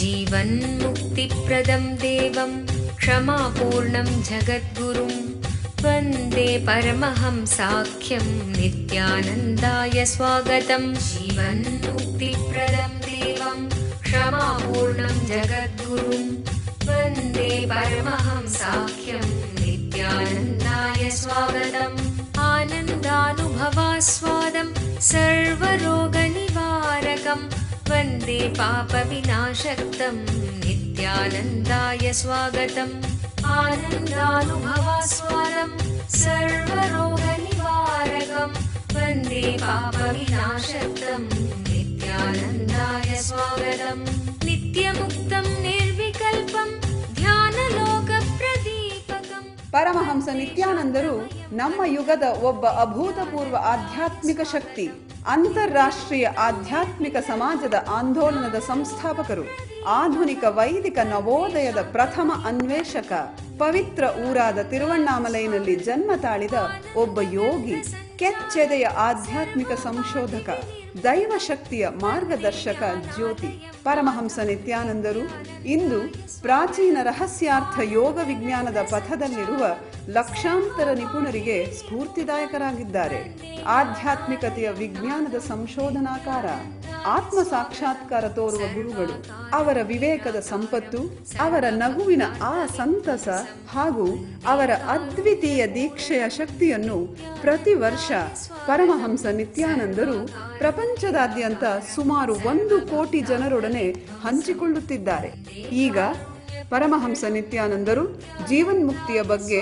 जीवन्मुक्तिप्रदं देवं क्षमापूर्णं जगद्गुरुं वन्दे परमहंसाख्यं नित्यानन्दाय स्वागतं। जीवन्मुक्तिप्रदं देवं क्षमापूर्णं जगद्गुरुं वन्दे परमहंसाख्यं नित्यानन्दाय स्वागतम्। आनन्दानुभवास्वादं सर्वरोगनिवारकं वन्दे पापविनाशक्तं नित्यानन्दाय स्वागतम्। आनन्दानुभवास्वादं सर्वरोगनिवारकं वन्दे पापविनाशक्तं नित्यानन्दाय स्वागतम्। नित्यमुक्तं निर्विकल्पं ಧ್ಯಾನಲೋಕಪ್ರದೀಪಕಂ। ಪರಮಹಂಸ ನಿತ್ಯಾನಂದರು ನಮ್ಮ ಯುಗದ ಒಬ್ಬ ಅಭೂತಪೂರ್ವ ಆಧ್ಯಾತ್ಮಿಕ ಶಕ್ತಿ, ಅಂತಾರಾಷ್ಟ್ರೀಯ ಆಧ್ಯಾತ್ಮಿಕ ಸಮಾಜದ ಆಂದೋಲನದ ಸಂಸ್ಥಾಪಕರು, ಆಧುನಿಕ ವೈದಿಕ ನವೋದಯದ ಪ್ರಥಮ ಅನ್ವೇಷಕ, ಪವಿತ್ರ ಊರಾದ ತಿರುವಣ್ಣಾಮಲೈನಲ್ಲಿ ಜನ್ಮ ತಾಳಿದ ಒಬ್ಬ ಯೋಗಿ, ಕೆಚ್ಚೆದೆಯ ಆಧ್ಯಾತ್ಮಿಕ ಸಂಶೋಧಕ, ದೈವ ಶಕ್ತಿಯ ಮಾರ್ಗದರ್ಶಕ ಜ್ಯೋತಿ. ಪರಮಹಂಸ ನಿತ್ಯಾನಂದರು ಇಂದು ಪ್ರಾಚೀನ ರಹಸ್ಯಾರ್ಥ ಯೋಗ ವಿಜ್ಞಾನದ ಪಥದಲ್ಲಿರುವ ಲಕ್ಷಾಂತರ ನಿಪುಣರಿಗೆ ಸ್ಫೂರ್ತಿದಾಯಕರಾಗಿದ್ದಾರೆ. ಆಧ್ಯಾತ್ಮಿಕತೆಯ ವಿಜ್ಞಾನದ ಸಂಶೋಧನಾಕಾರ, ಆತ್ಮ ಸಾಕ್ಷಾತ್ಕಾರ ತೋರುವ ಗುರುಗಳು. ಅವರ ವಿವೇಕದ ಸಂಪತ್ತು, ಅವರ ನಗುವಿನ ಆ ಸಂತಸ ಹಾಗೂ ಅವರ ಅದ್ವಿತೀಯ ದೀಕ್ಷೆಯ ಶಕ್ತಿಯನ್ನು ಪ್ರತಿ ವರ್ಷ ಪರಮಹಂಸ ನಿತ್ಯಾನಂದರು ಪ್ರಪಂಚದಾದ್ಯಂತ ಸುಮಾರು 1 ಕೋಟಿ ಜನರೊಡನೆ ಹಂಚಿಕೊಳ್ಳುತ್ತಿದ್ದಾರೆ. ಈಗ ಪರಮಹಂಸ ನಿತ್ಯಾನಂದರು ಜೀವನ್ಮುಕ್ತಿಯ ಬಗ್ಗೆ,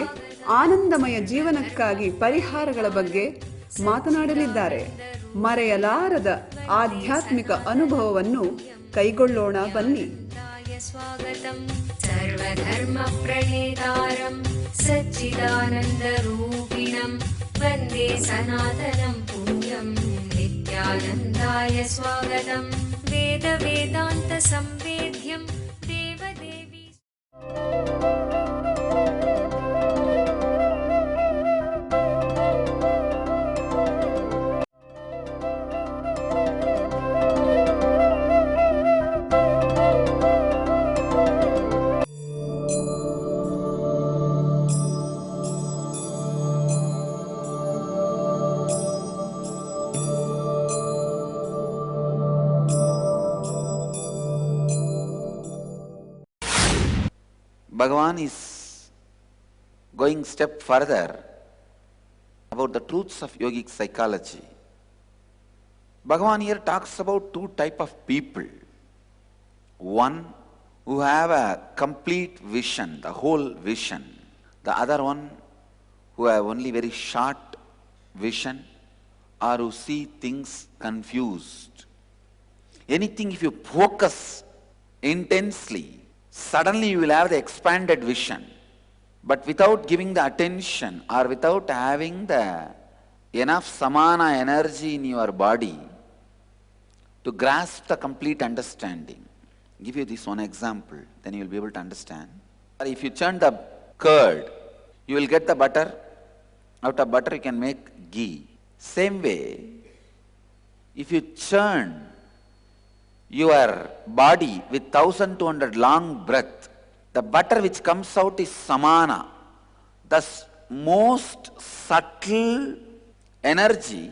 ಆನಂದಮಯ ಜೀವನಕ್ಕಾಗಿ ಪರಿಹಾರಗಳ ಬಗ್ಗೆ ಮಾತನಾಡಲಿದ್ದಾರೆ. ಮರೆಯಲಾರದ ಆಧ್ಯಾತ್ಮಿಕ ಅನುಭವವನ್ನು ಕೈಗೊಳ್ಳೋಣ ಬನ್ನಿ. ಸರ್ವಧರ್ಮ ಪ್ರಣೇತಾರಂ ಸಚ್ಚಿದಾನಂದ ರೂಪಿಣಂ ವಂದೇ ಸನಾತನಂ ಪುಣ್ಯಂ ನಿತ್ಯಾನಂದಾಯ ಸ್ವಾಗತಂ. ವೇದ ವೇದಾಂತ ಸಂವೇದ್ಯಂ ದೇವದೇವಿ. Bhagavan is going step further about the truths of yogic psychology. Bhagavan here talks about 2 types of people. One who have a complete vision, the whole vision. The other one who have only very short vision or who see things confused. Anything if you focus intensely, suddenly you will have the expanded vision, but without giving the attention or without having the enough samana energy in your body to grasp the complete understanding. I'll give you this one example, then you will be able to understand. If you churn the curd, you will get the butter. Out of butter you can make ghee. Same way, if you churn your body with 1200 long breath, the butter which comes out is samana, the most subtle energy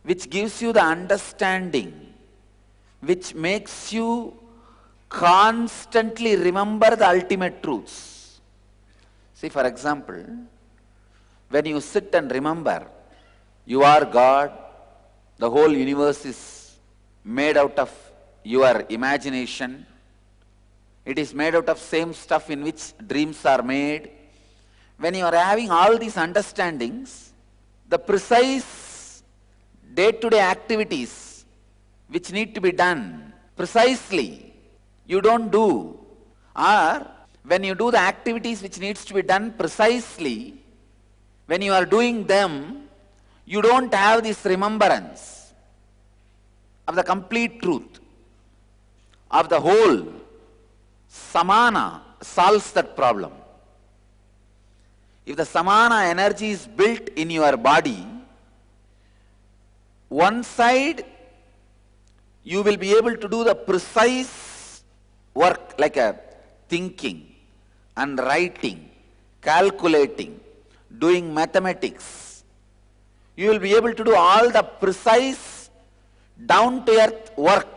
which gives you the understanding, which makes you constantly remember the ultimate truths. See, for example, when you sit and remember you are God, the whole universe is made out of your imagination, it is made out of same stuff in which dreams are made. When you are having all these understandings, the precise day-to-day activities which need to be done precisely, you don't do. Or when you do the activities which needs to be done precisely, when you are doing them, you don't have this remembrance of the complete truth, of the whole. Samana solves that problem. If the samana energy is built in your body, one side you will be able to do the precise work like a thinking and writing, calculating, doing mathematics, you will be able to do all the precise, down-to-earth work.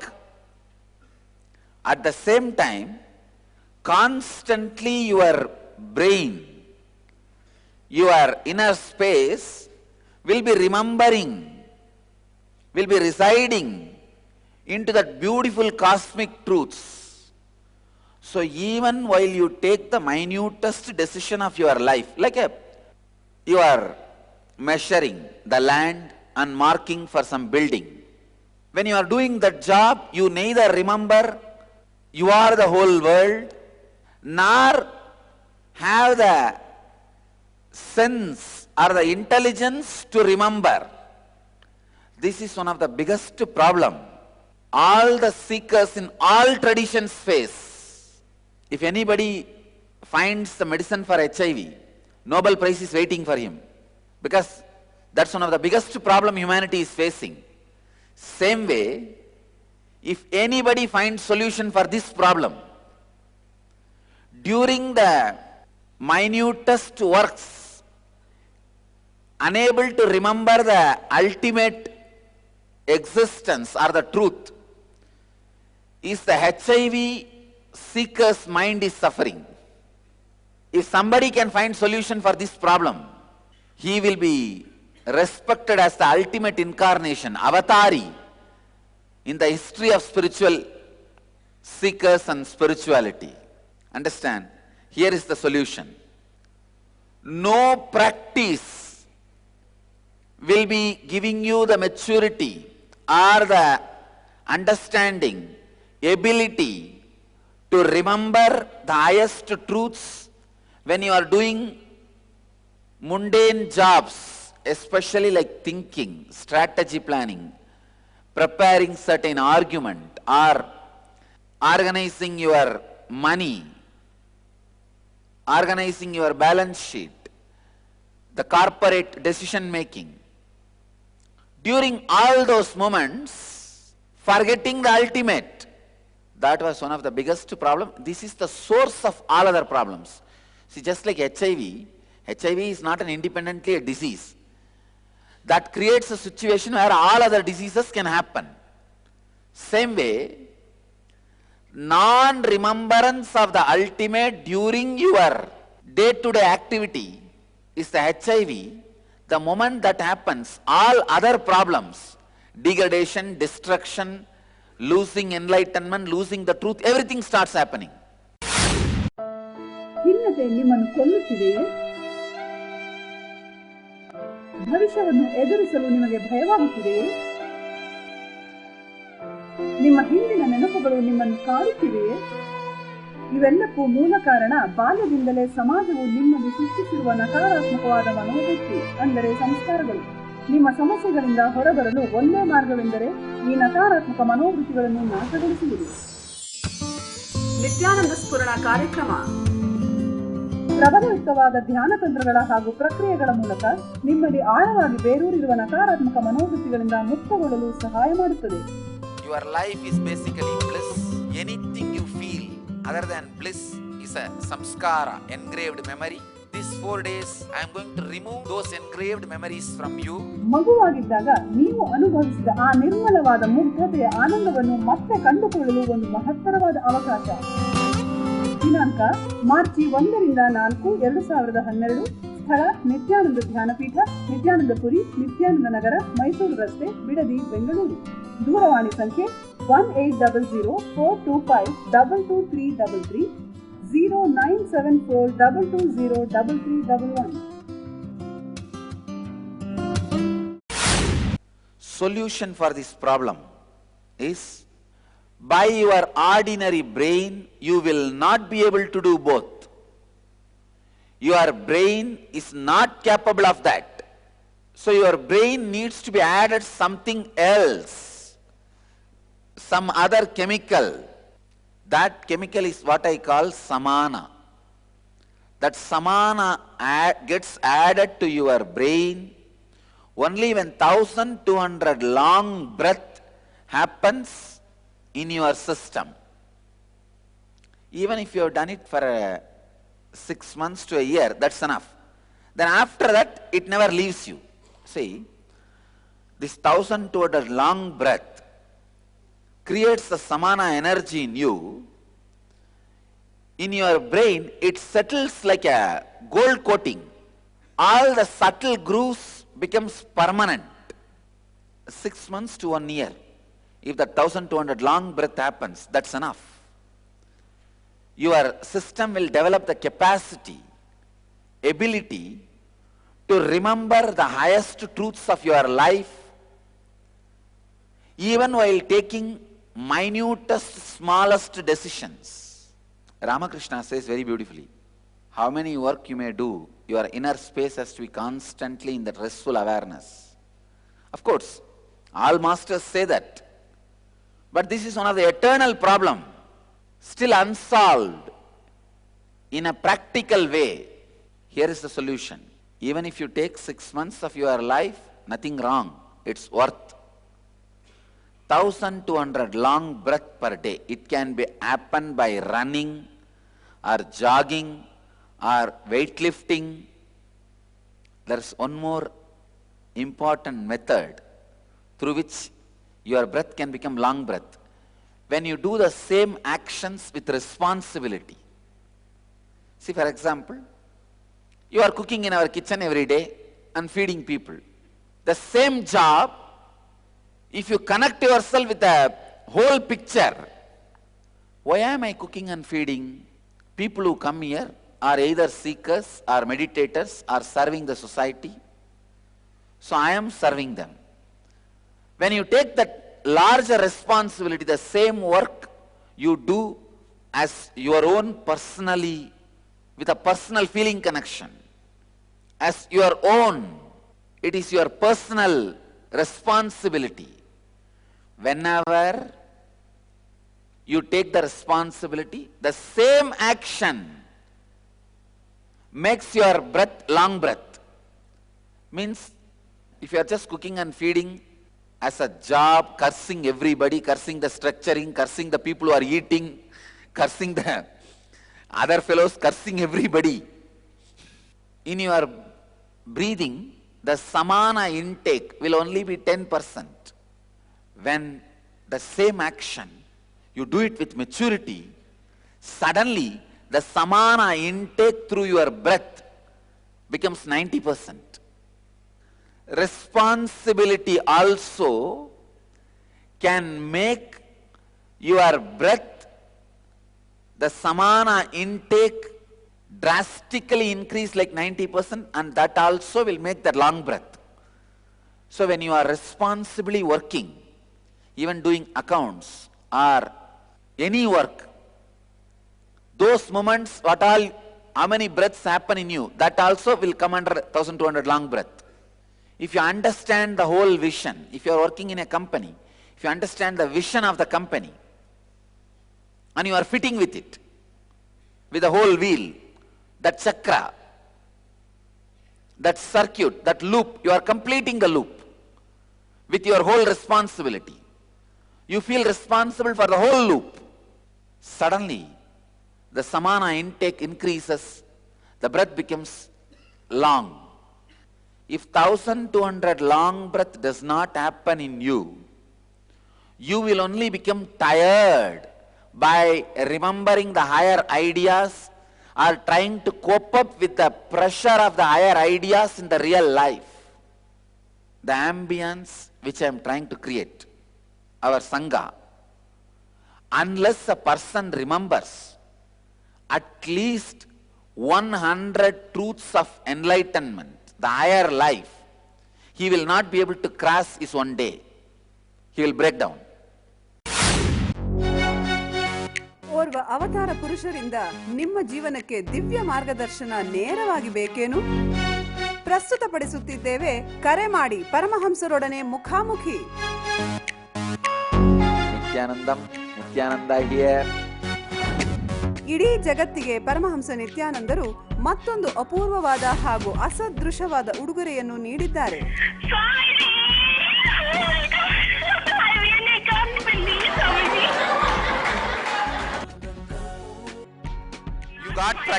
At the same time, constantly your brain, your inner space will be remembering, will be residing into that beautiful cosmic truths. So even while you take the minutest decision of your life, like you are measuring the land and marking for some building, when you are doing that job, you neither remember you are the whole world, nor have the sense or the intelligence to remember. This is one of the biggest problem all the seekers in all traditions face. If anybody finds the medicine for HIV, Nobel Prize is waiting for him, because that's one of the biggest problem humanity is facing. Same way, if anybody finds solution for this problem, during the minutest works, unable to remember the ultimate existence or the truth, is the HIV seeker's mind is suffering. If somebody can find solution for this problem, he will be respected as the ultimate incarnation, avatari, in the history of spiritual seekers and spirituality. Understand? Here is the solution. No practice will be giving you the maturity or the understanding, ability to remember the highest truths when you are doing mundane jobs, especially like thinking, strategy planning, preparing certain argument, or organizing your money, organizing your balance sheet, the corporate decision making. During all those moments, forgetting the ultimate, that was one of the biggest problem. This is the source of all other problems. See, just like HIV is not an independently a disease. That creates a situation where all other diseases can happen. Same way, non-remembrance of the ultimate during your day-to-day activity is the HIV. The moment that happens, all other problems, degradation, destruction, losing enlightenment, losing the truth, everything starts happening. ಖಿನ್ನತೆ ನಿಮ್ಮನ್ನು ಕೊಲ್ಲುತ್ತಿದೆಯೇ? ಭವಿಷ್ಯವನ್ನು ಎದುರಿಸಲು ನಿಮಗೆ ಭಯವಾಗುತ್ತಿದೆಯೇ? ನಿಮ್ಮ ಹಿಂದಿನ ನೆನಪುಗಳು ನಿಮ್ಮನ್ನು ಕಾಡುತ್ತಿವೆಯೇ? ಇವೆಲ್ಲಕ್ಕೂ ಮೂಲ ಕಾರಣ ಬಾಲ್ಯದಿಂದಲೇ ಸಮಾಜವು ನಿಮ್ಮಲ್ಲಿ ಸೃಷ್ಟಿಸಿರುವ ನಕಾರಾತ್ಮಕವಾದ ಮನೋವೃತ್ತಿ, ಅಂದರೆ ಸಂಸ್ಕಾರಗಳು. ನಿಮ್ಮ ಸಮಸ್ಯೆಗಳಿಂದ ಹೊರಬರಲು ಒಂದೇ ಮಾರ್ಗವೆಂದರೆ ಈ ನಕಾರಾತ್ಮಕ ಮನೋವೃತ್ತಿಗಳನ್ನು ನಾಶಗೊಳಿಸುವುದು. ನಿತ್ಯಾನಂದ ಸ್ಫುರಣ ಕಾರ್ಯಕ್ರಮ ಪ್ರಬಲಯುಕ್ತವಾದ ಧ್ಯಾನ ತಂತ್ರಗಳ ಹಾಗೂ ಪ್ರಕ್ರಿಯೆಗಳ ಮೂಲಕ ನಿಮ್ಮಲ್ಲಿ ಆಳವಾಗಿ ಬೇರೂರಿರುವ ನಕಾರಾತ್ಮಕ ಮನೋವೃತ್ತಿಗಳಿಂದ ಮುಕ್ತಗೊಳ್ಳಲು ಸಹಾಯ ಮಾಡುತ್ತದೆ. Your life is basically bliss. Anything you feel other than bliss is a samskara, engraved memory. These 4 days I am going to remove those engraved memories from you. ಮಗುವಾಗಿದ್ದಾಗ ನೀವು ಅನುಭವಿಸಿದ ಆ ನಿರ್ಮಲವಾದ ಮುಗ್ಧತೆಯ ಆನಂದವನ್ನು ಮತ್ತೆ ಕಂಡುಕೊಳ್ಳಲು ಒಂದು ಮಹತ್ತರವಾದ ಅವಕಾಶ. ದಿನಾಂಕ ಮಾರ್ಚ್ 1 ರಿಂದ 4, 2012. ಸ್ಥಳ ನಿತ್ಯಾನಂದ ಧ್ಯಾನಪೀಠ, ನಿತ್ಯಾನಂದಪುರಿ, ನಿತ್ಯಾನಂದ ನಗರ, ಮೈಸೂರು ರಸ್ತೆ, ಬಿಡದಿ, ಬೆಂಗಳೂರು. ದೂರವಾಣಿ ಸಂಖ್ಯೆ 1800-425-22333, 0974-220-3311. Solution for this problem is, by your ordinary brain, you will not be able to do both. Your brain is not capable of that. So your brain needs to be added something else, some other chemical. That chemical is what I call samana. That samana gets added to your brain only when 1200 long breath happens in your system. Even if you have done it for 6 months to a year, that's enough. Then after that, it never leaves you. See, this 1200 long breath creates the samana energy in you. In your brain, it settles like a gold coating. All the subtle grooves becomes permanent. 6 months to 1 year. If the 1200 long breath happens, that's enough. Your system will develop the capacity, ability to remember the highest truths of your life, even while taking minutest, smallest decisions. Ramakrishna says very beautifully, how many work you may do, your inner space has to be constantly in that restful awareness. Of course, all masters say that. But this is one of the eternal problem, still unsolved in a practical way. Here is the solution. Even if you take 6 months of your life, nothing wrong. It's worth 1200 long breath per day. It can be happen by running or jogging or weightlifting. There's one more important method through which your breath can become long breath. When you do the same actions with responsibility. See, for example, you are cooking in our kitchen every day and feeding people. The same job, if you connect yourself with the whole picture, why am I cooking and feeding? People who come here are either seekers or meditators or serving the society. So I am serving them. When you take that larger responsibility, the same work you do as your own personally, with a personal feeling connection, as your own, it is your personal responsibility. Whenever you take the responsibility, the same action makes your breath long breath. Means, if you are just cooking and feeding as a job, cursing everybody, cursing the structuring, cursing the people who are eating, cursing the other fellows, cursing everybody, in your breathing, the samana intake will only be 10%. When the same action, you do it with maturity, suddenly the samana intake through your breath becomes 90%. Responsibility also can make your breath, the samana intake drastically increase like 90%, and that also will make the long breath. So when you are responsibly working, even doing accounts or any work, those moments, how many breaths happen in you, that also will come under 1200 long breath. If you understand the whole vision, if you are working in a company, if you understand the vision of the company, and you are fitting with it, with the whole wheel, that chakra, that circuit, that loop, you are completing the loop with your whole responsibility. You feel responsible for the whole loop. Suddenly, the samana intake increases, the breath becomes long. If 1200 long breath does not happen in you, you will only become tired by remembering the higher ideas or trying to cope up with the pressure of the higher ideas in the real life. The ambience which I am trying to create, our Sangha, unless a person remembers at least 100 truths of enlightenment, the higher life, he will not be able to cross his one day. He will break down. ಓರ್ವ ಅವತಾರ ಪುರುಷರಿಂದ ನಿಮ್ಮ ಜೀವನಕ್ಕೆ ದಿವ್ಯ ಮಾರ್ಗದರ್ಶನ ನೇರವಾಗಿ ಬೇಕೇನು? ಪ್ರಸ್ತುತಪಡಿಸುತ್ತಿದ್ದೇವೆ, ಕರೆ ಮಾಡಿ ಪರಮಹಂಸರೊಡನೆ ಮುಖಾಮುಖಿ. ನಿತ್ಯಾನಂದ here. ಇಡೀ ಜಗತ್ತಿಗೆ ಪರಮಹಂಸ ನಿತ್ಯಾನಂದರು ಮತ್ತೊಂದು ಅಪೂರ್ವವಾದ ಹಾಗೂ ಅಸದೃಶವಾದ ಉಡುಗೊರೆಯನ್ನು ನೀಡಿದ್ದಾರೆ.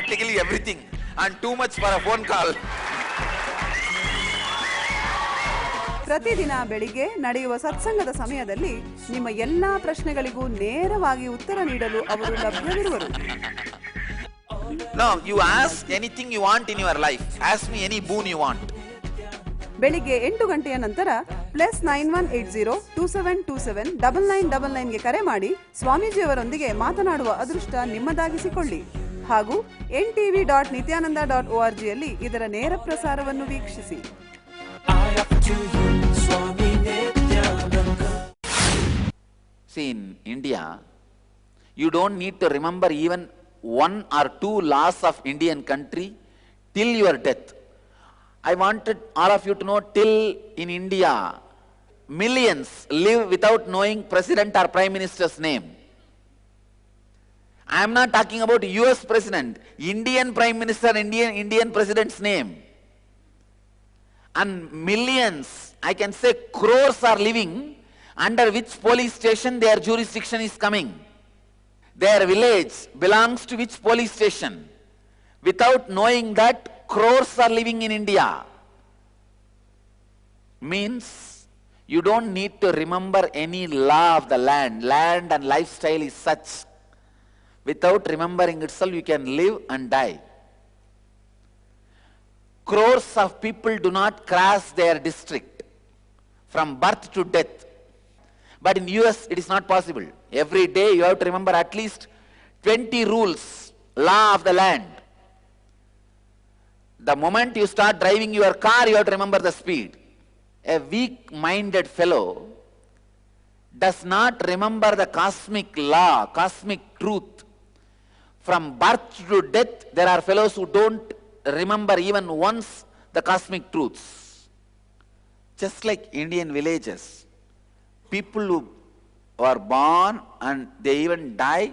practically everything and too much for a phone call. ಪ್ರತಿದಿನ ಬೆಳಿಗ್ಗೆ ನಡೆಯುವ ಸತ್ಸಂಗದ ಸಮಯದಲ್ಲಿ ನಿಮ್ಮ ಎಲ್ಲಾ ಪ್ರಶ್ನೆಗಳಿಗೂ ನೇರವಾಗಿ ಉತ್ತರ ನೀಡಲು ಅವರು ಲಭ್ಯವಿರುವರು. No, you ask anything you want in your life. Ask me any boon you want. ಬೆಳಿಗ್ಗೆ 8 ಗಂಟೆಯ ನಂತರ +918027279999 ಗೆ ಕರೆ ಮಾಡಿ ಸ್ವಾಮೀಜಿಯವರೊಂದಿಗೆ ಮಾತನಾಡುವ ಅದೃಷ್ಟ ನಿಮ್ಮದಾಗಿಸಿಕೊಳ್ಳಿ. ಹಾಗೂ ntv.nityananda.org ಯಲ್ಲಿ ಇದರ ನೇರ ಪ್ರಸಾರವನ್ನು ವೀಕ್ಷಿಸಿ. See, in India, you don't need to remember even 1 or 2 laws of Indian country till your death. I wanted all of you to know, till in India, millions live without knowing President or Prime Minister's name. I am not talking about US President, Indian Prime Minister, Indian President's name. And millions, I can say crores are living under which police station their jurisdiction is coming. Their village belongs to which police station. Without knowing that, crores are living in India. Means you don't need to remember any law of the land. Land and lifestyle is such. Without remembering itself, you can live and die. Crores of people do not cross their district from birth to death. But in US, it is not possible. Every day you have to remember at least 20 rules, law of the land. The moment you start driving your car, you have to remember the speed. A weak-minded fellow does not remember the cosmic law, cosmic truth. From birth to death, there are fellows who don't remember even once the cosmic truths. Just like Indian villages, people who are born and they even die,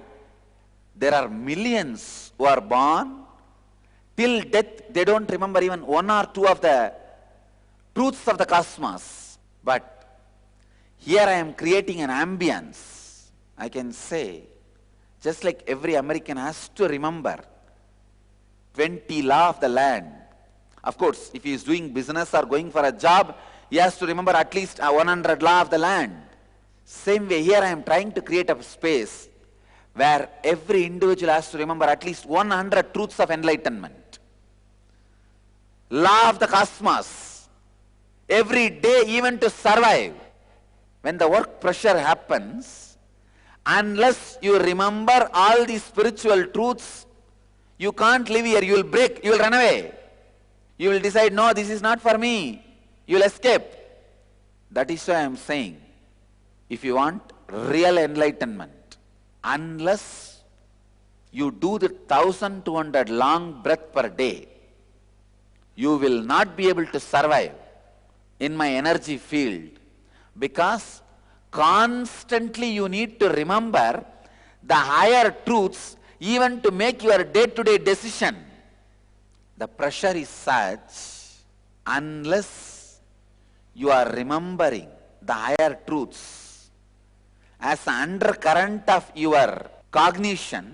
there are millions who are born, till death they don't remember even 1 or 2 of the truths of the cosmos. But here I am creating an ambience. I can say, just like every American has to remember 20 law of the land. Of course, if he is doing business or going for a job, he has to remember at least 100 law of the land. Same way, here I am trying to create a space where every individual has to remember at least 100 truths of enlightenment. Law of the cosmos. Every day, even to survive. When the work pressure happens, unless you remember all these spiritual truths, you can't live here. You will break, you will run away. You will decide, no, this is not for me. You will escape. That is why I am saying, if you want real enlightenment, unless you do the 1200 long breath per day, you will not be able to survive in my energy field, because constantly you need to remember the higher truths even to make your day-to-day decision. The pressure is such, unless you are remembering the higher truths as an undercurrent of your cognition,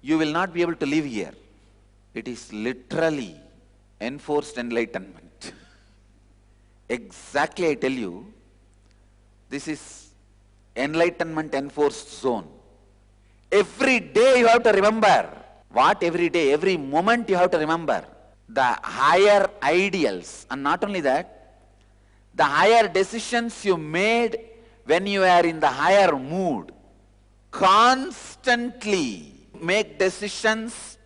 you will not be able to live here. It is literally enforced enlightenment. Exactly, I tell you, this is enlightenment enforced zone. Every day you have to remember. What every day? Every moment you have to remember the higher ideals. And not only that, the higher decisions you made when you are in the higher mood. Constantly make decisions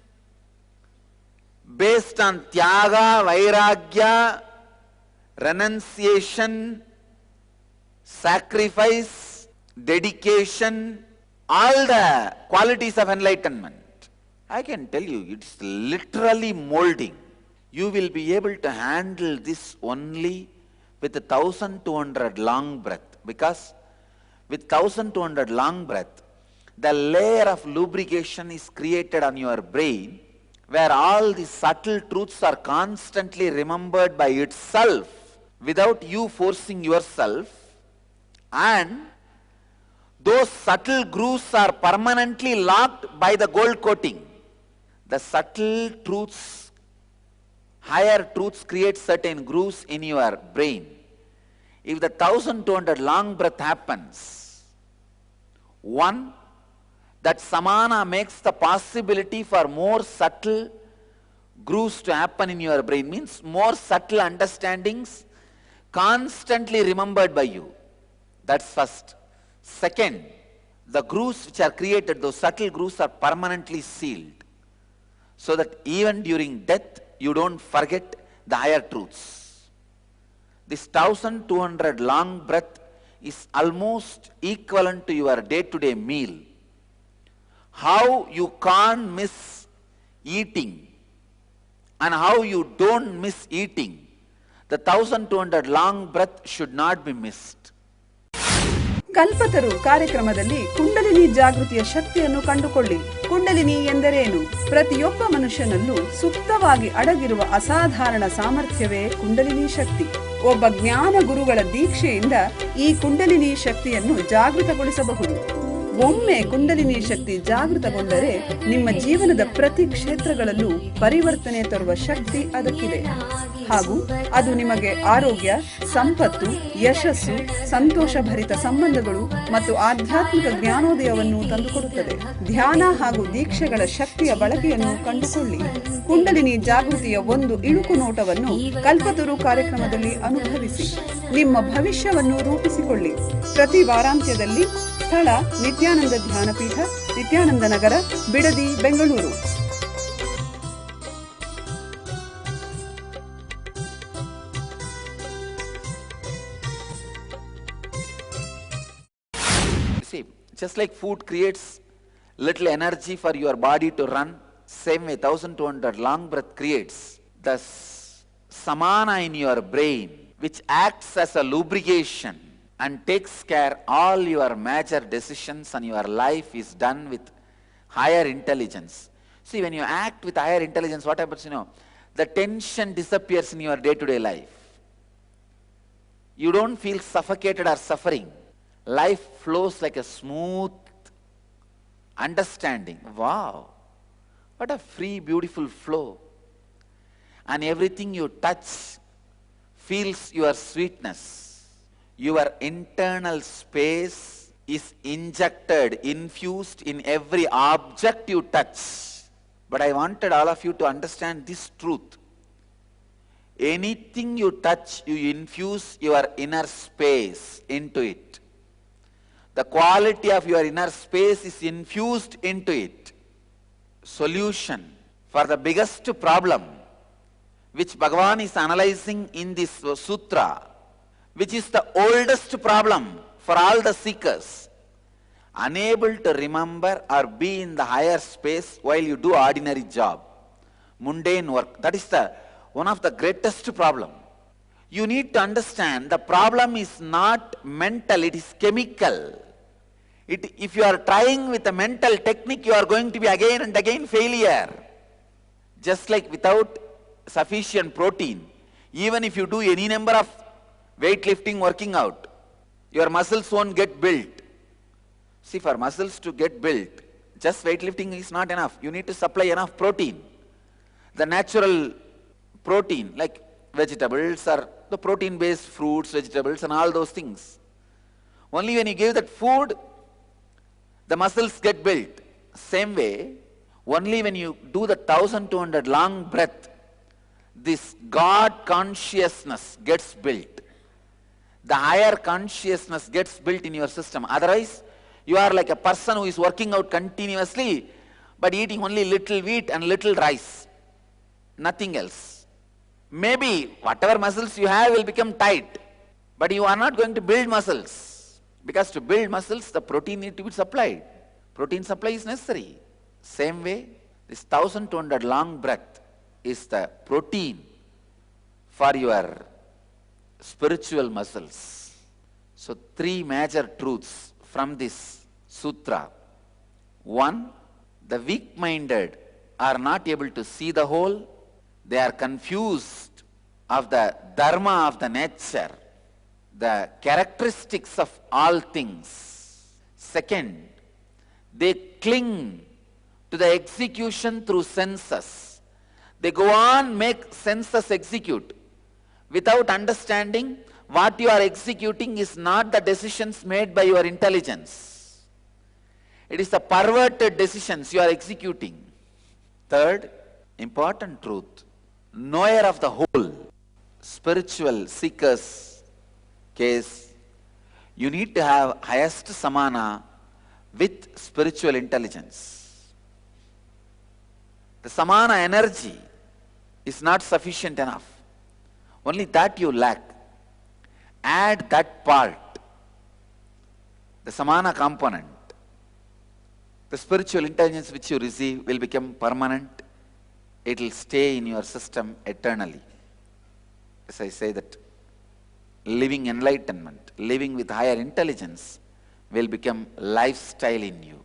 based on tyaga, vairagya, renunciation, sacrifice, dedication, all the qualities of enlightenment. I can tell you, it's literally molding. You will be able to handle this only with 1200 long breath, because with 1200 long breath, the layer of lubrication is created on your brain, where all the subtle truths are constantly remembered by itself without you forcing yourself, and those subtle grooves are permanently locked by the gold coating. The subtle truths, higher truths create certain grooves in your brain. If the 1200 long breath happens, one, that samana makes the possibility for more subtle grooves to happen in your brain, means more subtle understandings constantly remembered by you. That's first. Second, the grooves which are created, those subtle grooves are permanently sealed, so that even during death you don't forget the higher truths. This 1200 long breath is almost equivalent to your day-to-day meal. How you can't miss eating and how you don't miss eating, the 1200 long breath should not be missed. ಕಲ್ಪತರು ಕಾರ್ಯಕ್ರಮದಲ್ಲಿ ಕುಂಡಲಿನಿ ಜಾಗೃತಿಯ ಶಕ್ತಿಯನ್ನು ಕಂಡುಕೊಳ್ಳಿ. ಕುಂಡಲಿನಿ ಎಂದರೇನು? ಪ್ರತಿಯೊಬ್ಬ ಮನುಷ್ಯನಲ್ಲೂ ಸುಪ್ತವಾಗಿ ಅಡಗಿರುವ ಅಸಾಧಾರಣ ಸಾಮರ್ಥ್ಯವೇ ಕುಂಡಲಿನಿ ಶಕ್ತಿ. ಒಬ್ಬ ಜ್ಞಾನ ಗುರುಗಳ ದೀಕ್ಷೆಯಿಂದ ಈ ಕುಂಡಲಿನಿ ಶಕ್ತಿಯನ್ನು ಜಾಗೃತಗೊಳಿಸಬಹುದು. ಒಮ್ಮೆ ಕುಂಡಲಿನಿ ಶಕ್ತಿ ಜಾಗೃತಗೊಂಡರೆ ನಿಮ್ಮ ಜೀವನದ ಪ್ರತಿ ಕ್ಷೇತ್ರಗಳಲ್ಲೂ ಪರಿವರ್ತನೆ ತರುವ ಶಕ್ತಿ ಅದಕ್ಕಿದೆ. ಹಾಗೂ ಅದು ನಿಮಗೆ ಆರೋಗ್ಯ, ಸಂಪತ್ತು, ಯಶಸ್ಸು, ಸಂತೋಷಭರಿತ ಸಂಬಂಧಗಳು ಮತ್ತು ಆಧ್ಯಾತ್ಮಿಕ ಜ್ಞಾನೋದಯವನ್ನು ತಂದುಕೊಡುತ್ತದೆ. ಧ್ಯಾನ ಹಾಗೂ ದೀಕ್ಷೆಗಳ ಶಕ್ತಿಯ ಬಳಕೆಯನ್ನು ಕಂಡುಕೊಳ್ಳಿ. ಕುಂಡಲಿನಿ ಜಾಗೃತಿಯ ಒಂದು ಇಳುಕು ನೋಟವನ್ನು ಕಲ್ಪತರು ಕಾರ್ಯಕ್ರಮದಲ್ಲಿ ಅನುಭವಿಸಿ. ನಿಮ್ಮ ಭವಿಷ್ಯವನ್ನು ರೂಪಿಸಿಕೊಳ್ಳಿ. ಪ್ರತಿ ವಾರಾಂತ್ಯದಲ್ಲಿ ಸ್ಥಳ ನಿತ್ಯಾನಂದ ಧ್ಯಾನಪೀಠ, ನಿತ್ಯಾನಂದ ನಗರ, Bidadi, Bengaluru. See, just like food creates little energy for your body to run, same way 1200 long breath creates the samana in your brain, which acts as a lubrication and takes care all your major decisions, and your life is done with higher intelligence. See, when you act with higher intelligence, what happens, the tension disappears in your day-to-day life. You don't feel suffocated or suffering. Life flows like a smooth understanding. Wow, what a free, beautiful flow. And everything you touch feels your sweetness. Your internal space is injected, infused in every object you touch. But I wanted all of you to understand this truth. Anything you touch, you infuse your inner space into it. The quality of your inner space is infused into it. Solution for the biggest problem which Bhagavan is analyzing in this sutra, which is the oldest problem for all the seekers, unable to remember or be in the higher space while you do ordinary job, mundane work. That is one of the greatest problem. You need to understand the problem is not mental, it is chemical. If you are trying with a mental technique, you are going to be again and again failure. Just like without sufficient protein, even if you do any number of weightlifting, working out, your muscles won't get built. See, for muscles to get built, just weightlifting is not enough. You need to supply enough protein. The natural protein, like vegetables or the protein-based fruits, vegetables and all those things. Only when you give that food, the muscles get built. Same way, only when you do the 1200 long breath, this God consciousness gets built. The higher consciousness gets built in your system. Otherwise, you are like a person who is working out continuously but eating only little wheat and little rice. Nothing else. Maybe whatever muscles you have will become tight, but you are not going to build muscles. Because to build muscles, the protein need to be supplied. Protein supply is necessary. Same way, this 1200 long breath is the protein for your spiritual muscles. So, three major truths from this sutra. One, the weak-minded are not able to see the whole. They are confused of the dharma of the nature, the characteristics of all things. Second, they cling to the execution through senses. They go on, make senses execute without understanding what you are executing is not the decisions made by your intelligence. It is the perverted decisions you are executing. Third, important truth, knower of the whole, spiritual seekers case, you need to have highest samana with spiritual intelligence. The samana energy is not sufficient enough. Only that you lack. Add that part, the samana component. The spiritual intelligence which you receive will become permanent. It will stay in your system eternally. As I say that living enlightenment, living with higher intelligence will become lifestyle in you.